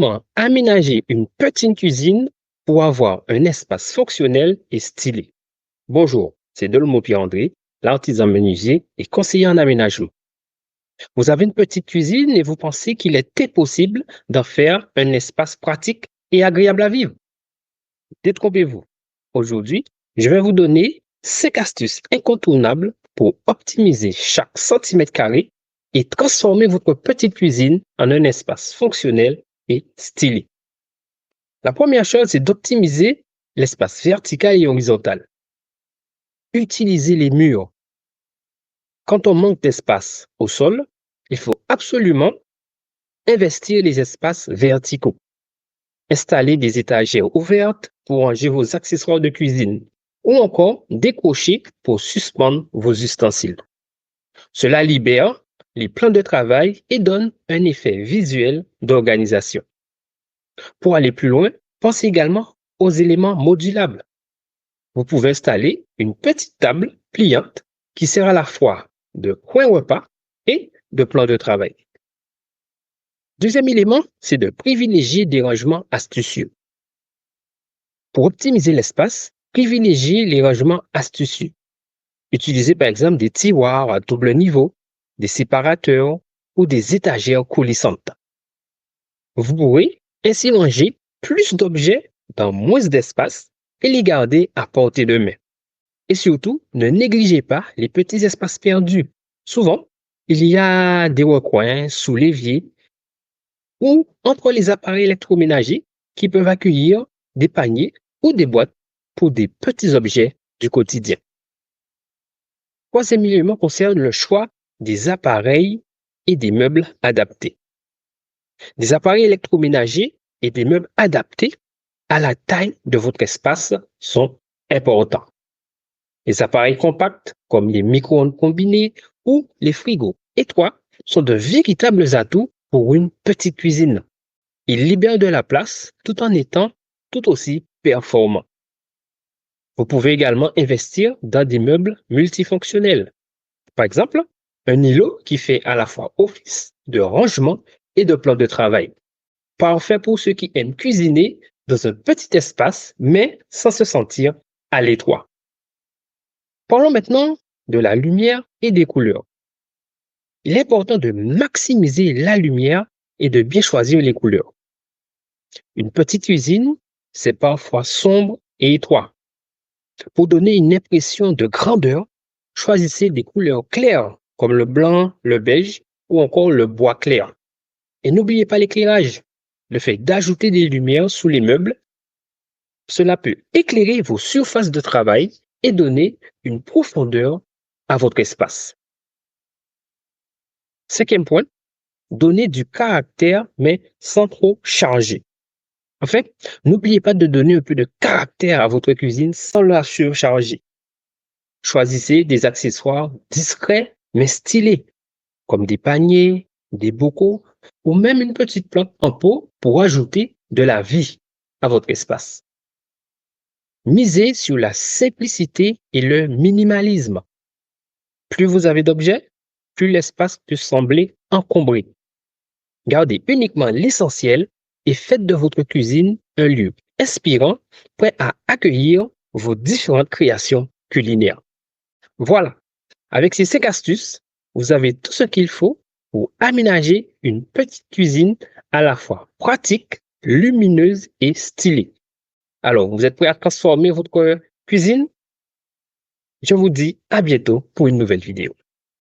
Comment aménager une petite cuisine pour avoir un espace fonctionnel et stylé? Bonjour, c'est Delmo Pierre-André, l'artisan menuisier et conseiller en aménagement. Vous avez une petite cuisine et vous pensez qu'il est impossible d'en faire un espace pratique et agréable à vivre. Détrompez-vous. Aujourd'hui, je vais vous donner 5 astuces incontournables pour optimiser chaque centimètre carré et transformer votre petite cuisine en un espace fonctionnel et stylé. La première chose, c'est d'optimiser l'espace vertical et horizontal. Utilisez les murs. Quand on manque d'espace au sol, il faut absolument investir les espaces verticaux. Installez des étagères ouvertes pour ranger vos accessoires de cuisine ou encore des crochets pour suspendre vos ustensiles. Cela libère les plans de travail et donne un effet visuel d'organisation. Pour aller plus loin, pensez également aux éléments modulables. Vous pouvez installer une petite table pliante qui sert à la fois de coin repas et de plan de travail. Deuxième élément, c'est de privilégier des rangements astucieux. Pour optimiser l'espace, privilégiez les rangements astucieux. Utilisez par exemple des tiroirs à double niveau, des séparateurs ou des étagères coulissantes. Vous pourrez ainsi ranger plus d'objets dans moins d'espace et les garder à portée de main. Et surtout, ne négligez pas les petits espaces perdus. Souvent, il y a des recoins sous l'évier ou entre les appareils électroménagers qui peuvent accueillir des paniers ou des boîtes pour des petits objets du quotidien. Troisième élément concerne le choix des appareils et des meubles adaptés. Des appareils électroménagers et des meubles adaptés à la taille de votre espace sont importants. Les appareils compacts comme les micro-ondes combinés ou les frigos étroits sont de véritables atouts pour une petite cuisine. Ils libèrent de la place tout en étant tout aussi performants. Vous pouvez également investir dans des meubles multifonctionnels. Par exemple, un îlot qui fait à la fois office de rangement et de plan de travail. Parfait pour ceux qui aiment cuisiner dans un petit espace, mais sans se sentir à l'étroit. Parlons maintenant de la lumière et des couleurs. Il est important de maximiser la lumière et de bien choisir les couleurs. Une petite cuisine, c'est parfois sombre et étroit. Pour donner une impression de grandeur, choisissez des couleurs claires comme le blanc, le beige ou encore le bois clair. Et n'oubliez pas l'éclairage. Le fait d'ajouter des lumières sous les meubles, cela peut éclairer vos surfaces de travail et donner une profondeur à votre espace. Cinquième point, donner du caractère mais sans trop charger. En fait, n'oubliez pas de donner un peu de caractère à votre cuisine sans la surcharger. Choisissez des accessoires discrets mais stylés, comme des paniers, des bocaux ou même une petite plante en pot pour ajouter de la vie à votre espace. Misez sur la simplicité et le minimalisme. Plus vous avez d'objets, plus l'espace peut sembler encombré. Gardez uniquement l'essentiel et faites de votre cuisine un lieu inspirant, prêt à accueillir vos différentes créations culinaires. Voilà, avec ces 5 astuces, vous avez tout ce qu'il faut pour aménager une petite cuisine à la fois pratique, lumineuse et stylée. Alors, vous êtes prêts à transformer votre cuisine? Je vous dis à bientôt pour une nouvelle vidéo.